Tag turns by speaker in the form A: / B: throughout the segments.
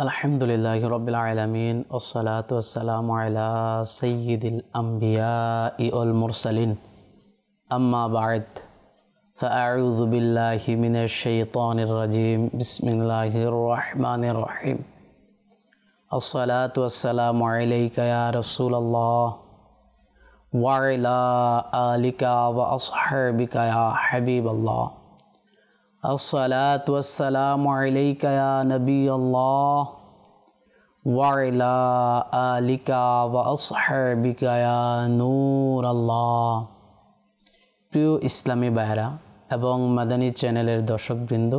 A: আলহামদুলিল্লাহি রাব্বিল আলামিন ওয়াসসালাতু ওয়াসসালামু আলা সাইয়্যিদিল আমবিয়াই ওয়াল মুরসালিন আম্মা বা'দ ফাআউযু বিল্লাহি মিনাশ শাইতানির রাজিম বিসমিল্লাহির রহমানির রহিম আসসালাতু ওয়াসসালামু আলাইকা ইয়া রাসূলুল্লাহ ওয়া আলা আলিকা ওয়া আসহাবিকা ইয়া হাবিবাল্লাহ আসসালাতু ওয়াসসালামু আলাইকা ইয়া নবিয়াল্লাহ ওয়া আলা আলিকা ওয়া আসহাবিকা ইয়া নূরাল্লাহ। প্রিয় ইসলামী ভাইরা এবং মাদানী চ্যানেলের দর্শকবৃন্দ,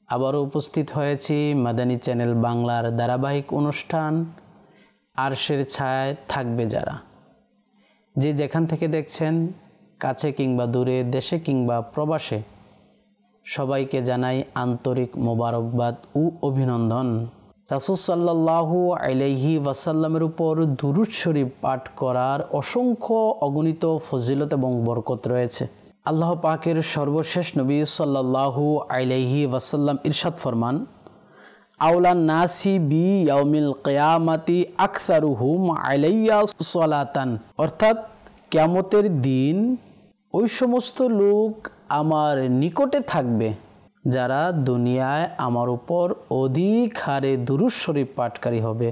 A: আবারও উপস্থিত হয়েছি মাদানী চ্যানেল বাংলার ধারাবাহিক অনুষ্ঠান আরশের ছায়ায় থাকবে যারা। যে যেখান থেকে দেখছেন, কাছে কিংবা দূরে, দেশে কিংবা প্রবাসে, সবাইকে জানাই আন্তরিক মোবারকবাদ ও অভিনন্দন। রাসূল সাল্লাল্লাহু আলাইহি ওয়াসাল্লামের উপর দুরূদ শরীফ পাঠ করার অসংখ্য অগণিত ফজিলত এবং বরকত রয়েছে। আল্লাহ পাকের সর্বশেষ নবী সাল্লাল্লাহু আলাইহি ওয়াসাল্লাম ইরশাদ ফরমান, আওলান নাসি বি ইয়াউমিল কিয়ামাতি আকসারুহুম আলাইয়া সালাতান, অর্থাৎ কিয়ামতের দিন ওই সমস্ত লোক আমার নিকটে থাকবে যারা দুনিয়ায় আমার উপর অধিক হারে দুরূদ শরীফ পাঠকারী হবে।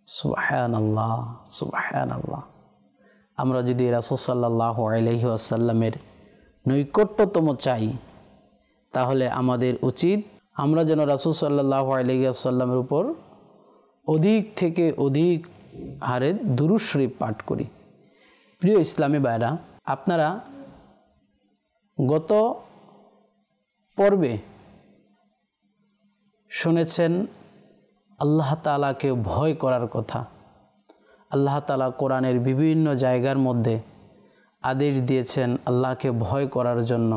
A: সুবহানাল্লাহ, সুবহানাল্লাহ। আমরা যদি রাসূল সাল্লাল্লাহু আলাইহি ওয়াসাল্লামের নৈকট্যতম চাই, তাহলে আমাদের উচিত আমরা যেন রাসূল সাল্লাল্লাহু আলাইহি ওয়াসাল্লামের উপর অধিক থেকে অধিক হারে দুরূদ শরীফ পাঠ করি। প্রিয় ইসলামী ভাইরা, আপনারা গত পর্বে শুনেছেন আল্লাহ তাআলাকে ভয় করার কথা। আল্লাহ তাআলা কোরআনের বিভিন্ন জায়গার মধ্যে আদেশ দিয়েছেন আল্লাহকে ভয় করার জন্য।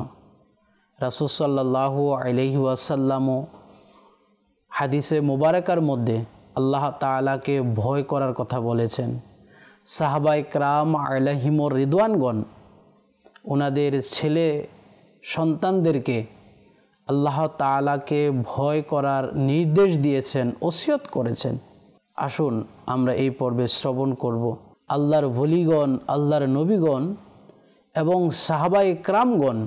A: রাসূল সাল্লাল্লাহু আলাইহি ওয়াসাল্লামও হাদিসে মুবারাকার মধ্যে আল্লাহ তাআলাকে ভয় করার কথা বলেছেন। সাহাবায়ে কেরাম আলাইহিমুর রিদওয়ানগণ ওনাদের ছেলে সন্তানদেরকে আল্লাহ তাআলাকে ভয় করার নির্দেশ দিয়েছেন, ওসিয়ত করেছেন। আসুন আমরা এই পর্বে শ্রবণ করব আল্লাহর ওলিগণ, আল্লাহর নবীগণ এবং সাহাবায়ে কেরামগণ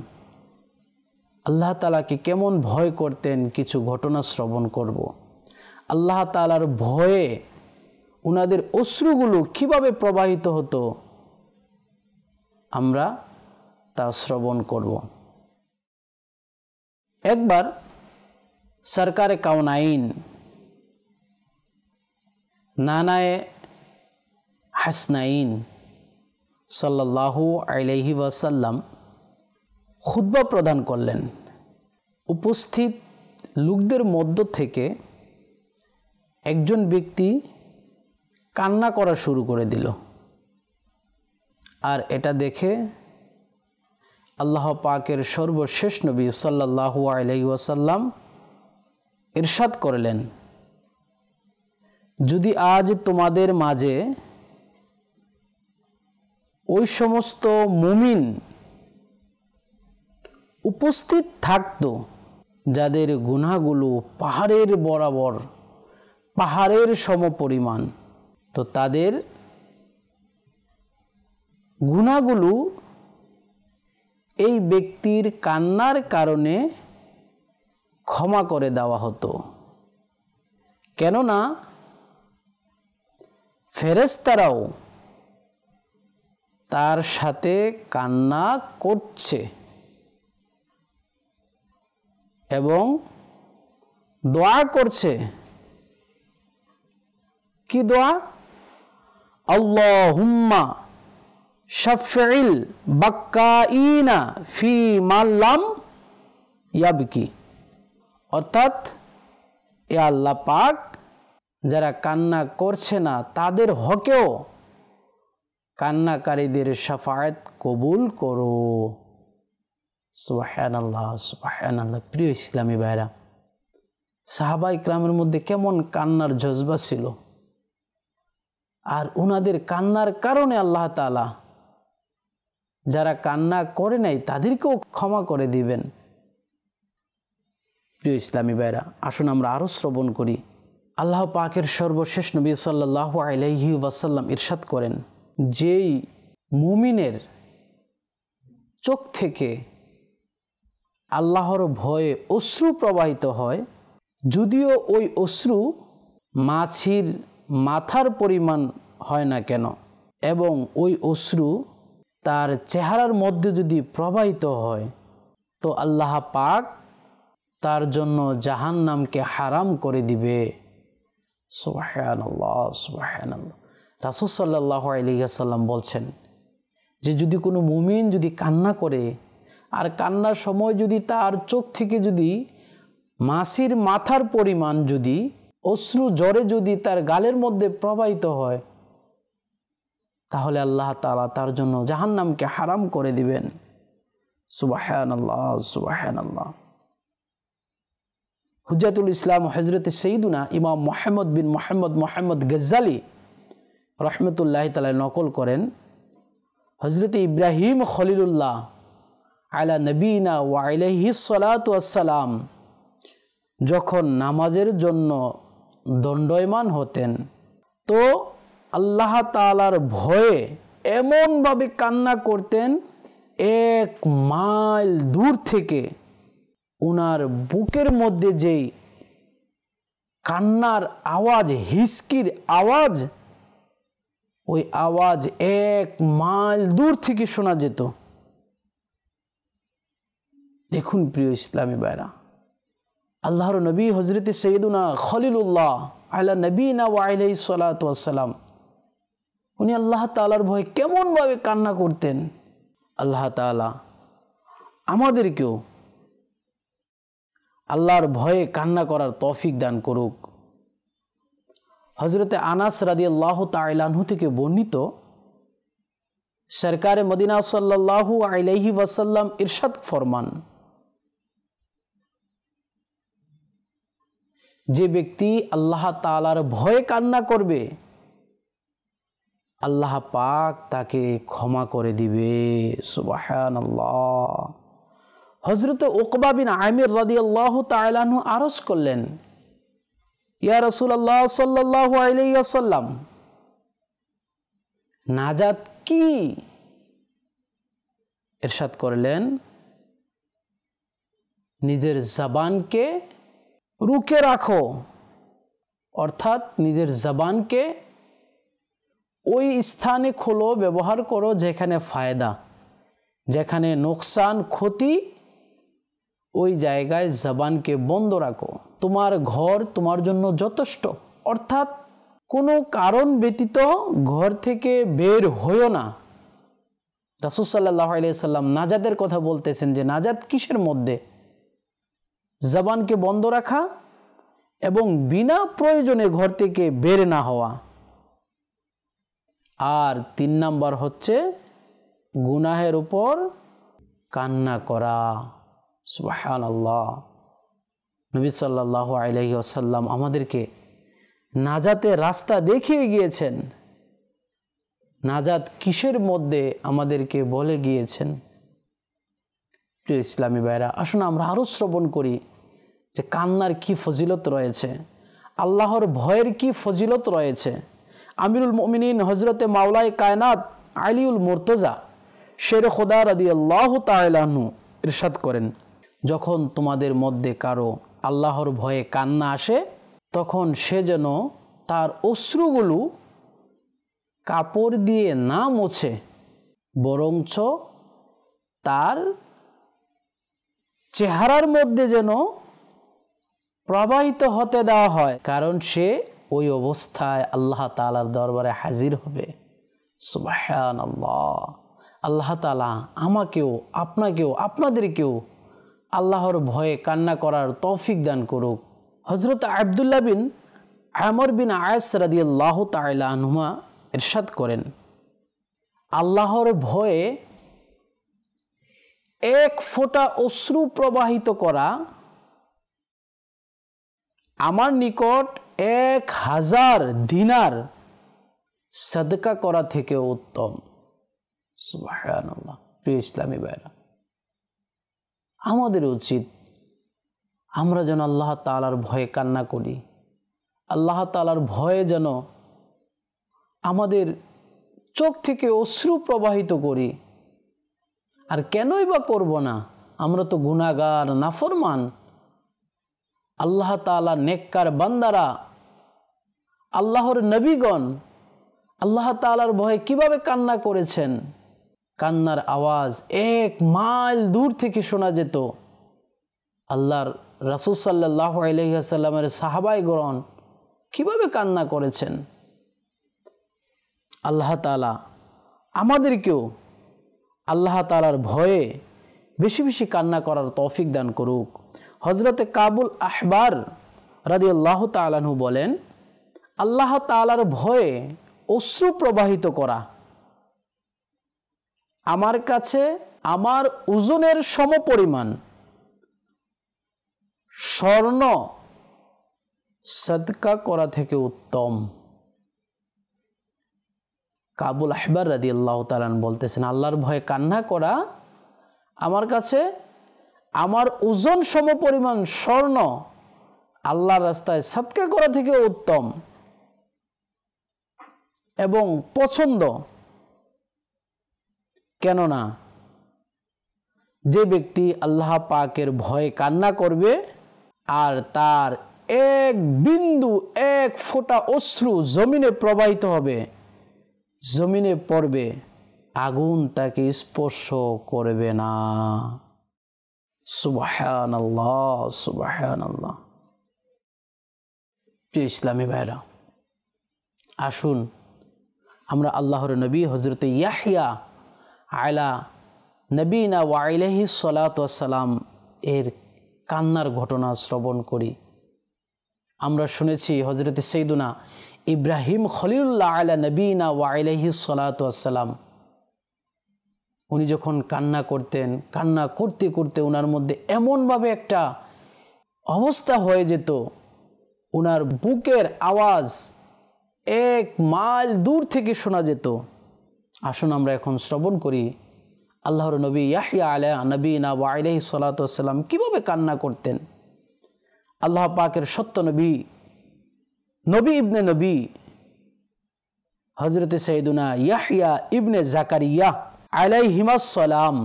A: আল্লাহ তাআলাকে কেমন ভয় করতেন কিছু ঘটনা শ্রবণ করব। আল্লাহ তাআলার ভয়ে ওনাদের অশ্রুগুলো কিভাবে প্রবাহিত হতো আমরা তা শ্রবণ করব। একবার সরকারে কাউনাইন নানায়ে হাসনাইন সাল্লাল্লাহু আলাইহি ওয়াসাল্লাম খুতবা প্রদান করলেন। উপস্থিত লোকদের মধ্য থেকে একজন ব্যক্তি কান্না করা শুরু করে দিল। আর এটা দেখে আল্লাহ পাকের সর্বশেষ নবী সাল্লাল্লাহু আলাইহি ওয়াসাল্লাম ইরশাদ করলেন, যদি আজ তোমাদের মাঝে ওই সমস্ত মুমিন উপস্থিত থাকতো যাদের গুনাহগুলো পাহাড়ের বরাবর, পাহাড়ের সমপরিমাণ, তো তাদের গুনাহগুলো এই ব্যক্তির কান্নার কারণে ক্ষমা করে দেওয়া হতো। কেননা ফেরেশতারাও তার সাথে কান্না করছে এবং দোয়া করছে। কি দোয়া? আল্লাহুম্মা শাফিল বাক্কাইনা ফি মাল্লাম ইয়াবকি, অর্থাৎ এ আল্লাহ পাক যারা কান্না করছে না তাদের হকেও কান্নাকারীদের শাফায়াত কবুল করো। সুবহানাল্লাহ, সুবহানাল্লাহ। প্রিয় ইসলামী ভাইরা, সাহাবায়ে কেরামের মধ্যে কেমন কান্নার জজবা ছিল, আর ওনাদের কান্নার কারণে আল্লাহ তাআলা যারা কান্না করে নাই তাদেরকেও ক্ষমা করে দিবেন। প্রিয় ইসলামী ভাইরা, আসুন আমরা আরও শ্রবণ করি। আল্লাহ পাকের সর্বশেষ নবী সাল্লাল্লাহু আলাইহি ওয়াসাল্লাম ইরশাদ করেন, যেই মুমিনের চোখ থেকে আল্লাহর ভয়ে অশ্রু প্রবাহিত হয়, যদিও ওই অশ্রু মাছির মাথার পরিমাণ হয় না কেন, এবং ওই অশ্রু তার চেহারার মধ্যে যদি প্রবাহিত হয়, তো আল্লাহ পাক তার জন্য জাহান্নামকে হারাম করে দিবে। সুবহানাল্লাহ, সুবহানাল্লাহ। রাসূল সাল্লাল্লাহু আলাইহি ওয়াসাল্লাম বলছেন যে যদি কোনো মুমিন যদি কান্না করে, আর কান্নার সময় যদি তার চোখ থেকে যদি মাছির মাথার পরিমাণ যদি অশ্রু ঝরে যদি তার গালের মধ্যে প্রবাহিত হয়, তাহলে আল্লাহ তাআলা তার জন্য জাহান্নামকে হারাম করে দিবেন। সুবহানাল্লাহ, সুবহানাল্লাহ। হুজ্জাতুল ইসলাম হযরত সৈয়দুনা ইমাম মুহাম্মদ বিন মুহাম্মদ গজ্জালি রাহমাতুল্লাহি তাআলা নকল করেন, হযরত ইব্রাহিম খলিলুল্লাহ আলা নবীনা ওয়া আলাইহিস সালাতু ওয়াসসালাম যখন নামাজের জন্য দণ্ডায়মান হতেন, তো আল্লাহ তাআলার ভয়ে এমনভাবে কান্না করতেন, 1 মাইল দূর থেকে উনার বুকের মধ্যে যেই কান্নার আওয়াজ, হিসকির আওয়াজ, ওই আওয়াজ 1 মাইল দূর থেকে শোনা যেত। দেখুন প্রিয় ইসলামী ভাইরা, আল্লাহর নবী হযরত সৈয়দুনা খলিলুল্লাহ আলা নবীনা ওয়া আলাইহিস সালাতু ওয়াসসালাম, উনি আল্লাহ তাআলার ভয়ে কেমনভাবে কান্না করতেন। আল্লাহ তাআলা আমাদেরকেও আল্লাহর ভয়ে কান্না করার তৌফিক দান করুক। হযরতে আনাস রাদিয়াল্লাহু তাআলা আনহু থেকে বর্ণিত, সরকারে মদিনা সাল্লাল্লাহু আলাইহি ওয়াসাল্লাম ইরশাদ ফরমান, যে ব্যক্তি আল্লাহ তাআলার ভয়ে কান্না করবে, আল্লাহ পাক তাকে ক্ষমা করে দিবে। সুবহানাল্লাহ। হযরত উকবা বিন আমির রাদিয়াল্লাহু তাআলা আনহু আরজ করলেন, ইয়া রাসূলুল্লাহ সাল্লাল্লাহু আলাইহি ওয়াসাল্লাম, নাজাত কি? ইরশাদ করলেন, নিজের জবানকে রুখে রাখো, অর্থাৎ নিজের জবানকে ওই স্থানে খোলো, ব্যবহার করো যেখানে ফায়দা, যেখানে নোকসান ক্ষতি, ওই জায়গায় জবানকে বন্ধ রাখো। তোমার ঘর তোমার জন্য যথেষ্ট, অর্থাৎ কোনো কারণ ব্যতীত ঘর থেকে বের হইও না। রাসূল সাল্লাল্লাহু আলাইহি সাল্লাম নাজাতের কথা বলতেছেন, যে নাজাত কিসের মধ্যে? জবানকে বন্ধ রাখা এবং বিনা প্রয়োজনে ঘর থেকে বের না হওয়া। আর 3 নাম্বার হচ্ছে গুনাহের উপর কান্না করা। সুবহানাল্লাহ। নবী সাল্লাল্লাহু আলাইহি ওয়াসাল্লাম আমাদেরকে নাজাতের রাস্তা দেখিয়ে গিয়েছেন। নাজাত কিসের মধ্যে আমাদেরকে বলে গিয়েছেন। প্রিয় ইসলামী ভাইরা, আসুন আমরা আরও শ্রবণ করি যে কান্নার কি ফজিলত রয়েছে, আল্লাহর ভয়ের কি ফজিলত রয়েছে। আমিরুল মুমিনিন হযরতে মাওলায়ে কায়নাত আলীউল মুর্তজা শের খোদা রাদিয়াল্লাহু তাআলা আনহু ইরশাদ করেন, যখন তোমাদের মধ্যে কারো আল্লাহর ভয়ে কান্না আসে, তখন সে যেন তার অশ্রুগুলো কাপড় দিয়ে না মোছে, বরঞ্চ তার চেহারার মধ্যে যেন প্রবাহিত হতে দেওয়া হয়, কারণ সে ওই অবস্থায় আল্লাহ তাআলার দরবারে হাজির হবে। সুবহানাল্লাহ। আল্লাহ তাআলা আমাকেও, আপনাকেও, আপনাদেরকেও আল্লাহর ভয়ে কান্না করার তৌফিক দান করুক। হযরত আব্দুল্লাহ বিন আমর বিন আস রাদিয়াল্লাহু তাআলা আনহুমা ইরশাদ করেন, আল্লাহর ভয়ে 1 ফোঁটা অশ্রু প্রবাহিত করা আমার নিকট 1000 দিনার সাদকা করা থেকে উত্তম। সুবহানাল্লাহ। প্রিয় ইসলামী ভাইরা, আমাদের উচিত আমরা যেন আল্লাহ তাআলার ভয়ে কান্না করি, আল্লাহ তাআলার ভয়ে যেন আমাদের চোখ থেকে অশ্রু প্রবাহিত করি। আর কেনই বা করব না? আমরা তো গুনাহগার, নাফরমান। আল্লাহ তাআলা নেককার বান্দারা, আল্লাহর নবীগণ আল্লাহ তাআলার ভয়ে কিভাবে কান্না করেছেন। কান্নার আওয়াজ 1 মাইল দূর থেকে শোনা যেত। আল্লাহর রাসূল সাল্লাল্লাহু আলাইহি ওয়াসাল্লামের সাহাবাইগণ কিভাবে কান্না করেছেন। আল্লাহ তাআলা আমাদেরকেও আল্লাহ তাআলার ভয়ে বেশি বেশি কান্না করার তৌফিক দান করুক। হযরতে কাবুল আহবার রাদিয়াল্লাহু তাআলা আনহু বলেন, আল্লাহ তাআলার ভয়ে অশ্রু প্রবাহিত করা আমার কাছে আমার ওজনের সমপরিমাণ স্বর্ণ সদকা করা থেকে উত্তম। কাবুল আহবার রাদিয়াল্লাহু তাআলা বলতেছেন, আল্লাহর ভয়ে কান্না করা আমার কাছে আমার ওজন সমপরিমাণ স্বর্ণ আল্লাহর রাস্তায় সদকা করা থেকে উত্তম এবং পছন্দ। কেননা যে ব্যক্তি আল্লাহ পাকের ভয়ে কান্না করবে আর তার এক বিন্দু, এক ফোঁটা অশ্রু জমিনে প্রবাহিত হবে, জমিনে পড়বে, আগুন তাকে স্পর্শ করবে না। সুবহানাল্লাহ, সুবহানাল্লাহ। প্রিয় ইসলামী ভাইরা, আসুন আমরা আল্লাহর নবী হযরত ইয়াহইয়া আলা নবীনা ওয়া আলাইহি সালাতু ওয়াস সালাম এর কান্নার ঘটনা শ্রবণ করি। আমরা শুনেছি হযরত সাইয়্যিদুনা ইব্রাহিম খলিলুল্লাহ আলা নবীনা ওয়া আলাইহি সালাতু ওয়াস সালাম, উনি যখন কান্না করতেন, কান্না করতে করতে ওনার মধ্যে এমনভাবে একটা অবস্থা হয়ে যেত, ওনার বুকের আওয়াজ 1 মাইল দূর থেকে শোনা যেত। আসুন আমরা এখন শ্রবণ করি আল্লাহর নবী ইয়াহইয়া আলা নবীনা ওয়া আলাইহি সালাতু ওয়াস সালাম কিভাবে কান্না করতেন। আল্লাহ পাকের সত্য নবী, নবী ইবনে নবী হযরত সাইয়্যিদুনা ইয়াহইয়া ইবনে জাকারিয়া আলাইহিমাস সালাম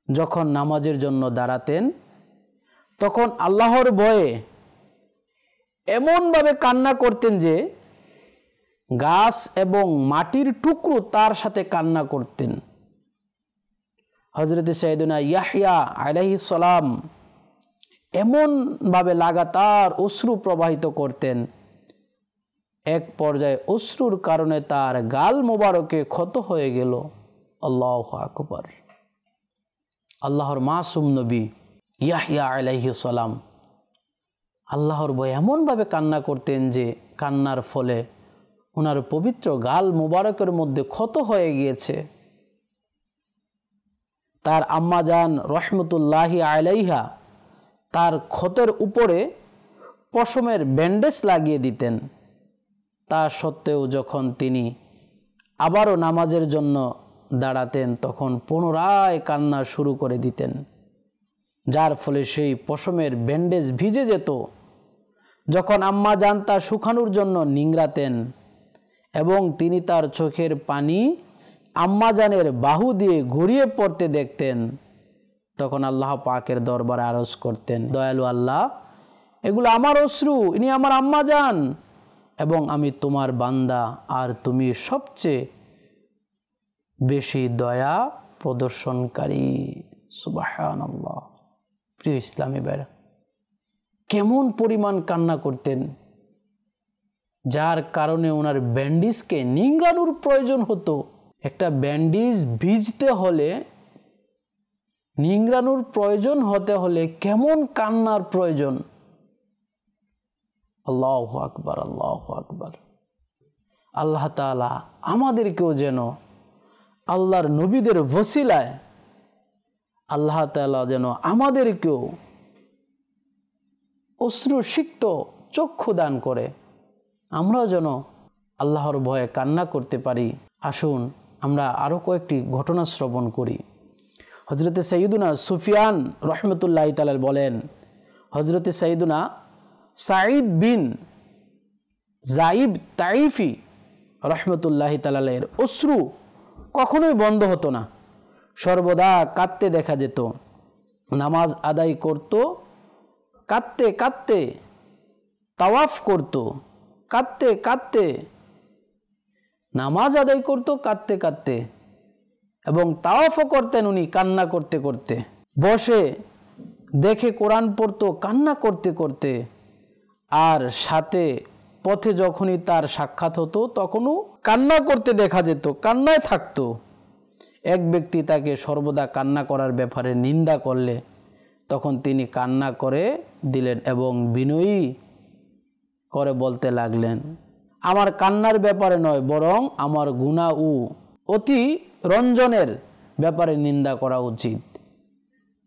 A: যখন নামাজের জন্য দাঁড়াতেন, তখন আল্লাহর ভয়ে এমনভাবে কান্না করতেন যে গাছ এবং মাটির টুকরো তার সাথে কান্না করতেন। হযরত সাইয়্যিদুনা ইয়াহইয়া আলাইহিস সালাম এমনভাবে লাগাতার অশ্রু প্রবাহিত করতেন, এক পর্যায়ে অশ্রুর কারণে তার গাল মোবারকে ক্ষত হয়ে গেল। আল্লাহু আকবার। আল্লাহর মাসুম নবী ইয়াহইয়া আলাইহিস সালাম আল্লাহর ভয়ে এমনভাবে কান্না করতেন যে কান্নার ফলে ওনার পবিত্র গাল মোবারকের মধ্যে ক্ষত হয়ে গিয়েছে। তার আম্মাজান রহমতুল্লাহি আলাইহা তার ক্ষতের উপরে পশমের ব্যান্ডেজ লাগিয়ে দিতেন। তা সত্ত্বেও যখন তিনি আবারও নামাজের জন্য দাঁড়াতেন, তখন পুনরায় কান্না শুরু করে দিতেন, যার ফলে সেই পশমের ব্যান্ডেজ ভিজে যেত। যখন আম্মাজান তা শুকানোর জন্য নিংড়াতেন এবং তিনি তার চোখের পানি আম্মাজানের বাহু দিয়ে গড়িয়ে পড়তে দেখতেন, তখন আল্লাহ পাকের দরবারে আরজ করতেন, দয়ালু আল্লাহ, এগুলো আমার অশ্রু, ইনি আমার আম্মাজান এবং আমি তোমার বান্দা, আর তুমি সবচেয়ে বেশি দয়া প্রদর্শনকারী। সুবহানাল্লাহ। প্রিয় ইসলামী ভাইরা, কেমন পরিমাণ কান্না করতেন, যার কারণে ওনার ব্যান্ডেজকে নিংড়ানোর প্রয়োজন হতো। একটা ব্যান্ডেজ ভিজতে হলে, নিংড়ানোর প্রয়োজন হতে হলে কেমন কান্নার প্রয়োজন। আল্লাহু আকবার, আল্লাহু আকবার। আল্লাহ তাআলা আমাদেরকেও যেন আল্লাহর নবীদের ওসিলায় আল্লাহ তাআলা যেন আমাদেরকেও অশ্রুসিক্ত চক্ষু দান করে, আমরাও যেন আল্লাহর ভয়ে কান্না করতে পারি। আসুন আমরা আরও কয়েকটি ঘটনা শ্রবণ করি। হযরত সাইয়্যিদুনা সুফিয়ান রহমতুল্লাহি তাআলা বলেন, হযরতে সাইয়্যিদুনা সাঈদ বিন যায়েব তাইফি রাহমাতুল্লাহি তাআলা আলাইহির অশ্রু কখনোই বন্ধ হতো না, সর্বদা কাঁদতে দেখা যেত। নামাজ আদায় করত কাঁদতে কাঁদতে, তাওয়াফ করত কাঁদতে কাঁদতে, নামাজ আদায় করত কাঁদতে কাঁদতে, এবং তাওয়াফও করতেন উনি কান্না করতে করতে। বসে দেখে কোরআন পড়তো কান্না করতে করতে, আর সাথে পথে যখনই তার সাক্ষাৎ হতো তখনও কান্না করতে দেখা যেত, কান্নায় থাকতো। এক ব্যক্তি তাকে সর্বদা কান্না করার ব্যাপারে নিন্দা করলে তখন তিনি কান্না করে দিলেন এবং বিনয়ী করে বলতে লাগলেন, আমার কান্নার ব্যাপারে নয়, বরং আমার গুনাহ ও অতি রঞ্জনের ব্যাপারে নিন্দা করা উচিত।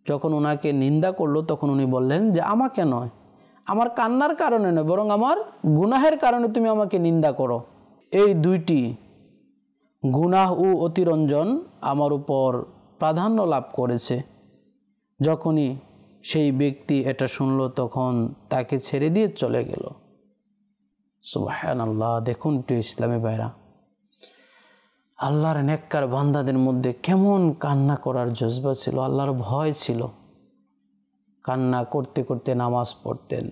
A: যখন ওনাকে নিন্দা করলো তখন উনি বললেন যে আমাকে নয়, আমার কান্নার কারণে নয়, বরং আমার গুনাহের কারণে তুমি আমাকে নিন্দা করো। এই দুইটি গুনাহ ও অতিরঞ্জন আমার উপর প্রাধান্য লাভ করেছে। যখনই সেই ব্যক্তি এটা শুনল তখন তাকে ছেড়ে দিয়ে চলে গেল। সুবহানাল্লাহ। দেখুন প্রিয় ইসলামী ভাইরা, আল্লাহর নেককার বান্দাদের মধ্যে কেমন কান্না করার জজবা ছিল, আল্লাহর ভয় ছিল। কান্না করতে করতে নামাজ পড়তেন,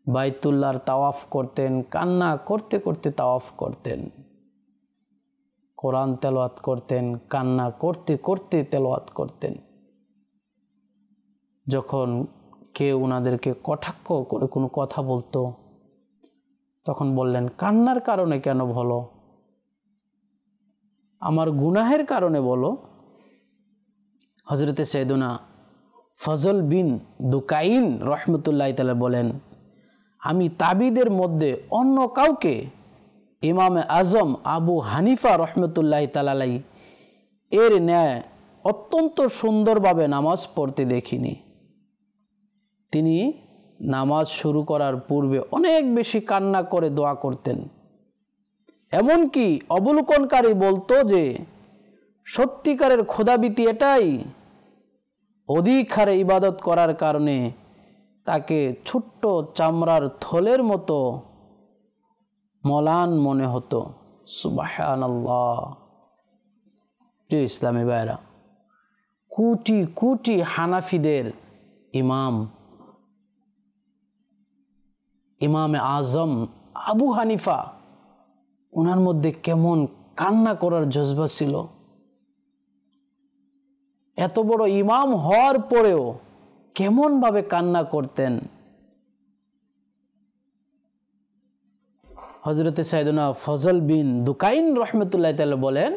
A: বাইতুল্লাহর তাওয়াফ করতেন, কান্না করতে করতে তাওয়াফ করতেন, কোরআন তেলাওয়াত করতেন, কান্না করতে করতে তেলাওয়াত করতেন। যখন কেউ ওনাদেরকে কটাক্ষ করে কোনো কথা বলতো তখন বললেন, কান্নার কারণে কেন বলো, আমার গুনাহের কারণে বলো। হযরতে সাইয়্যিদুনা ফজল বিন দুকাইন রাহমাতুল্লাহি তাআলা বলেন, আমি তাবিদের মধ্যে অন্য কাউকে ইমামে আজম আবু হানিফা রাহমাতুল্লাহি তাআলা আলাইহি এর ন্যায় অত্যন্ত সুন্দরভাবে নামাজ পড়তে দেখিনি। তিনি নামাজ শুরু করার পূর্বে অনেক বেশি কান্না করে দোয়া করতেন। এমনকি অবলোকনকারী বলতো যে সত্যিকারের খোদাভীতি এটাই, অধিক হারে ইবাদত করার কারণে তাকে ছোট্ট চামড়ার থলের মতো মলান মনে হতো। সুবহানাল্লাহ। প্রিয় ইসলামী ভাইরা, কোটি কোটি হানাফিদের ইমামে আজম আবু হানিফা, ওনার মধ্যে কেমন কান্না করার জজবা ছিল। এত বড় ইমাম হওয়ার পরেও কেমন ভাবে কান্না করতেন। হযরতে সাইয়্যিদুনা ফজল বিন দুকাইন রাহমাতুল্লাহি তাআলা বলেন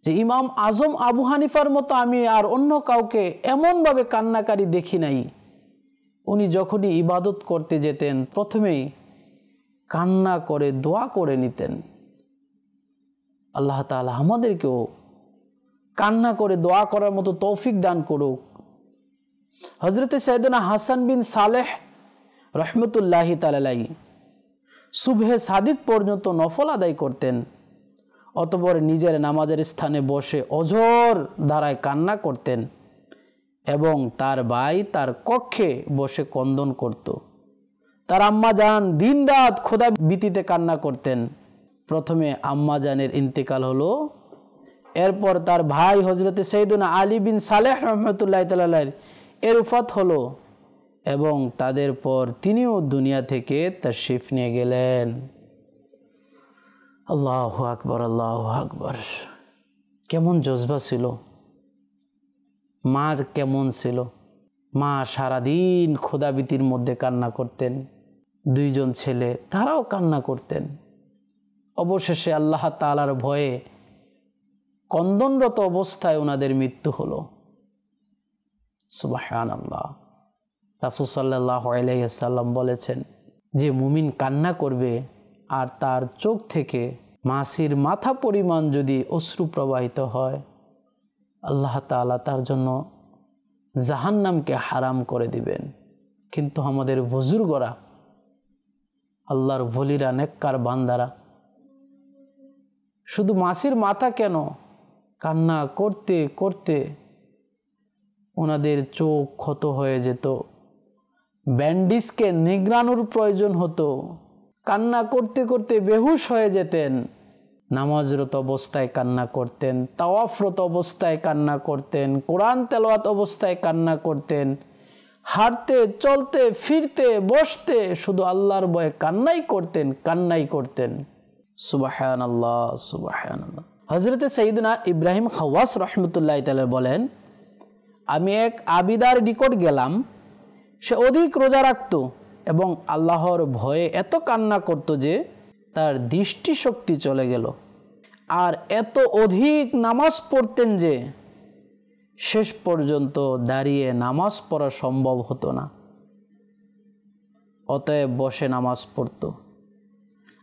A: যে ইমাম আজম আবু হানিফার মতো আমি আর অন্য কাউকে এমন ভাবে কান্নাকারী দেখি নাই। উনি যখনই ইবাদত করতে যেতেন প্রথমেই কান্না করে দোয়া করে নিতেন। আল্লাহ তাআলা আমাদেরকেও কান্না করে দোয়া করার মতো তৌফিক দান করুক। হযরতে সাইয়্যিদুনা হাসান বিন সালেহ রাহমাতুল্লাহি তাআলা আলাইহি সুবহে সাদিক পর্যন্ত নফল আদায় করতেন, অতঃপর নিজের নামাজের স্থানে বসে অঝোর ধারায় কান্না করতেন এবং তার ভাই তার কক্ষে বসে ক্রন্দন করত। তার আম্মা জান দিন রাত খোদা ভীতিতে কান্না করতেন। প্রথমে আম্মা জানের ইন্তেকাল হলো, এরপর তার ভাই হযরতে সাইয়্যিদুনা আলী বিন সালেহ রাহমাতুল্লাহি তাআলা আলাইহি এর ওফাত হলো এবং তাদের পর তিনিও দুনিয়া থেকে তাশরিফ নিয়ে গেলেন। আল্লাহু আকবার, আল্লাহু আকবার। কেমন জজবা ছিল, মা কেমন ছিল। মা সারাদিন খোদাভীতির মধ্যে কান্না করতেন, দুইজন ছেলে তারাও কান্না করতেন। অবশেষে আল্লাহ তাআলার ভয়ে ক্রন্দনরত অবস্থায় ওনাদের মৃত্যু হলো। সুবহানাল্লাহ। রাসূল সাল্লাল্লাহু আলাইহি ওয়াসাল্লাম বলেছেন যে মুমিন কান্না করবে আর তার চোখ থেকে মাছির মাথা পরিমাণ যদি অশ্রু প্রবাহিত হয়, আল্লাহ তাআলা তার জন্য জাহান্নামকে হারাম করে দিবেন। কিন্তু আমাদের বুজুর্গরা, আল্লাহর ওলিরা, নেককার বান্দারা শুধু মাছির মাথা কেন, কান্না করতে করতে ওনাদের চোখ ক্ষত হয়ে যেত, ব্যান্ডিজকে নিগড়ানোর প্রয়োজন হতো, কান্না করতে করতে বেহুশ হয়ে যেতেন, নামাজরত অবস্থায় কান্না করতেন, তাওয়াফরত অবস্থায় কান্না করতেন, কোরআন তেলাওয়াত অবস্থায় কান্না করতেন, হাঁটতে চলতে ফিরতে বসতে শুধু আল্লাহর ভয়ে কান্নাই করতেন। সুবহানাল্লাহ, সুবহানাল্লাহ। হযরতে সাইয়্যিদুনা ইব্রাহিম খাওয়াস রাহমাতুল্লাহি তাআলা বলেন, আমি এক আবিদার নিকট গেলাম, সে অধিক রোজা রাখত এবং আল্লাহর ভয়ে এত কান্না করত যে তার দৃষ্টিশক্তি চলে গেল, আর এত অধিক নামাজ পড়তেন যে শেষ পর্যন্ত দাঁড়িয়ে নামাজ পড়া সম্ভব হতো না, অতএব বসে নামাজ পড়ত।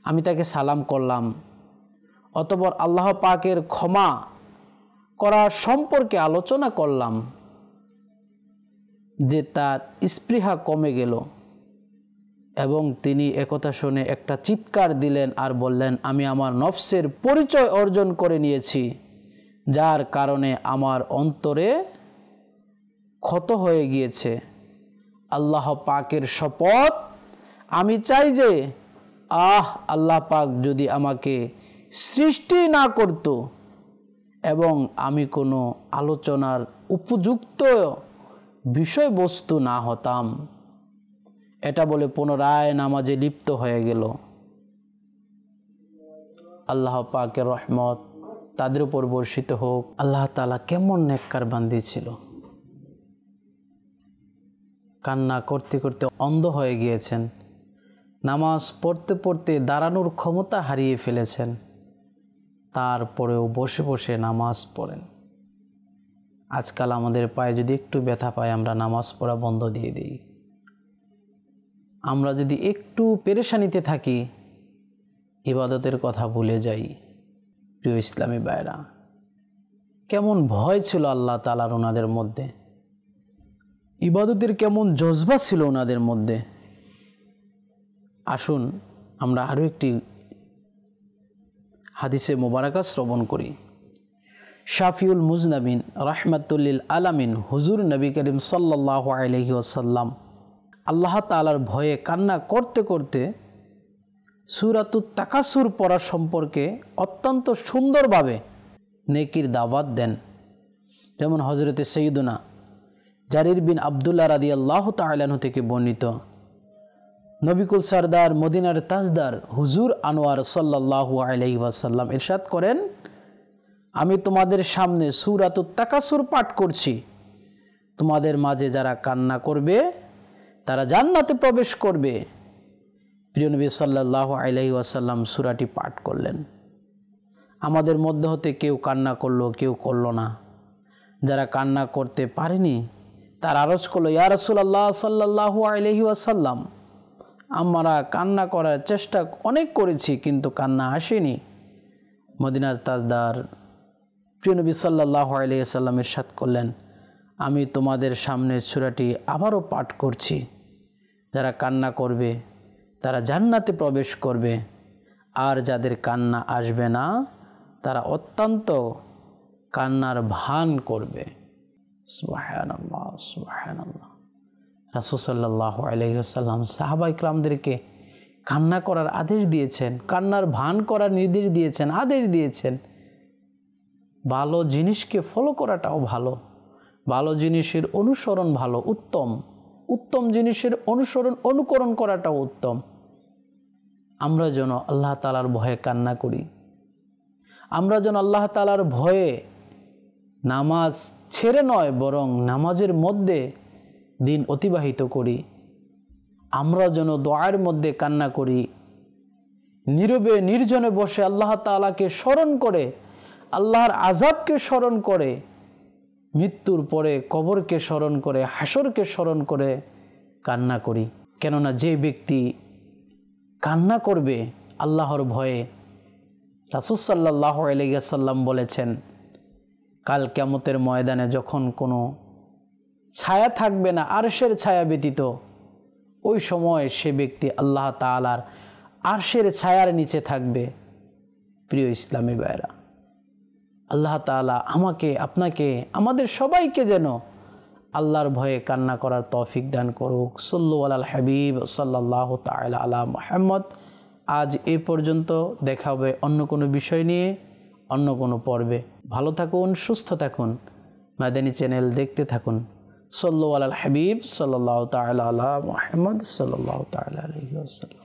A: আমি তাকে সালাম করলাম, অতঃপর আল্লাহ পাকের ক্ষমা করা সম্পর্কে আলোচনা করলাম যে তার স্পৃহা কমে গেল, এবং তিনি একথা শুনে একটা চিৎকার দিলেন আর বললেন, আমি আমার নফসের পরিচয় অর্জন করে নিয়েছি, যার কারণে আমার অন্তরে ক্ষত হয়ে গিয়েছে। আল্লাহ পাকের শপথ, আমি চাই যে আল্লাহ পাক যদি আমাকে সৃষ্টি না করত এবং আমি কোনো আলোচনার উপযুক্ত বিষয়বস্তু না হতাম। এটা বলে পুনরায় নামাজে লিপ্ত হয়ে গেল। আল্লাহ পাকের রহমত তাদের উপর বর্ষিত হোক। আল্লাহ তাআলা কেমন নেককার বান্দী ছিল, কান্না করতে করতে অন্ধ হয়ে গিয়েছেন, নামাজ পড়তে পড়তে দাঁড়ানোর ক্ষমতা হারিয়ে ফেলেছেন, তারপরেও বসে বসে নামাজ পড়েন। আজকাল আমাদের পায়ে যদি একটু ব্যথা পায় আমরা নামাজ পড়া বন্ধ দিয়ে দিই। আমরা যদি একটু পেরেশানিতে থাকি ইবাদতের কথা ভুলে যাই। প্রিয় ইসলামী ভাইরা, কেমন ভয় ছিল আল্লাহ তাআলার ওনাদের মধ্যে, ইবাদতের কেমন জজবা ছিল ওনাদের মধ্যে। আসুন আমরা আরও একটি হাদিসে মোবারকা শ্রবণ করি। শাফিউল মুজনাবিন রাহমাতুল্লিল আলামিন হুজুর নবী করিম সাল্লাল্লাহু আলাইহি ওয়াসাল্লাম আল্লাহ তাআলার ভয়ে কান্না করতে করতে সূরাতুত তাকাসুর পড়া সম্পর্কে অত্যন্ত সুন্দরভাবে নেকির দাওয়াত দেন। যেমন হযরতে সাইয়্যিদুনা জারির বিন আব্দুল্লাহ রাদিয়াল্লাহু তাআলা আনহু থেকে বর্ণিত, নবিকুল সরদার মদিনার তাজদার হুজুর আনোয়ার সাল্লাল্লাহু আলাইহি ওয়াসাল্লাম ইরশাদ করেন, আমি তোমাদের সামনে সূরাতুত তাকাসুর পাঠ করছি, তোমাদের মাঝে যারা কান্না করবে তারা জান্নাতে প্রবেশ করবে। প্রিয় নবী সাল্লাল্লাহু আলাইহি ওয়াসাল্লাম সূরাটি পাঠ করলেন। আমাদের মধ্যে হতে কেউ কান্না করলো, কেউ করলো না। যারা কান্না করতে পারেনি তার আরজ করলো, ইয়া রাসূলুল্লাহ সাল্লাল্লাহু আলাইহি ওয়াসাল্লাম, আমরা কান্না করার চেষ্টা অনেক করেছি কিন্তু কান্না আসেনি। মদিনার তাজদার প্রিয় নবী সাল্লাল্লাহু আলাইহি ওয়াসাল্লাম ইরশাদ করলেন, আমি তোমাদের সামনে সূরাটি আবারও পাঠ করছি, যারা কান্না করবে তারা জান্নাতে প্রবেশ করবে, আর যাদের কান্না আসবে না তারা অত্যন্ত কান্নার ভান করবে। সুবহানাল্লাহ, সুবহানাল্লাহ। রাসূল সাল্লাল্লাহু আলাইহি ওয়াসাল্লাম সাহাবা ইকরামদেরকে কান্না করার আদেশ দিয়েছেন, কান্নার ভান করার নির্দেশ দিয়েছেন, আদেশ দিয়েছেন। ভালো জিনিসকে ফলো করাটাও ভালো, ভালো জিনিসের অনুসরণ ভালো, উত্তম, উত্তম জিনিসের অনুকরণ করাটাও উত্তম। আমরা যেন আল্লাহ তাআলার ভয়ে কান্না করি, আমরা যেন আল্লাহ তাআলার ভয়ে নামাজ ছেড়ে নয় বরং নামাজের মধ্যে দিন অতিবাহিত করি। আমরা যেন দোয়ার মধ্যে কান্না করি, নীরবে নির্জনে বসে আল্লাহ তাআলাকে স্মরণ করে, আল্লাহর আযাবকে স্মরণ করে, মৃত্যুর পরে কবরকে স্মরণ করে, হাসরকে স্মরণ করে কান্না করি। কেননা যে ব্যক্তি কান্না করবে আল্লাহর ভয়ে, রাসূল সাল্লাল্লাহু আলাইহি ওয়াসাল্লাম বলেছেন, কাল কিয়ামতের ময়দানে যখন কোনো ছায়া থাকবে না আরশের ছায়া ব্যতীত, ওই সময় সে ব্যক্তি আল্লাহ তাআলার আরশের ছায়ার নিচে থাকবে। প্রিয় ইসলামী ভাইরা, আল্লাহ তাআলা আমাকে, আপনাকে, আমাদের সবাইকে যেন আল্লাহর ভয়ে কান্না করার তৌফিক দান করুক। সাল্লু আলাল হাবিব সাল্লাল্লাহু তাআলা আলা মুহাম্মদ। আজ এই পর্যন্ত, দেখা হবে অন্য কোনো বিষয় নিয়ে অন্য কোনো পর্বে। ভালো থাকুন, সুস্থ থাকুন, মাদানী চ্যানেল দেখতে থাকুন। সাল্লু আলাল হাবিব সাল্লাল্লাহু তাআলা আলা মুহাম্মদ সাল্লাল্লাহু তাআলা আলাইহি ওয়াসাল্লাম।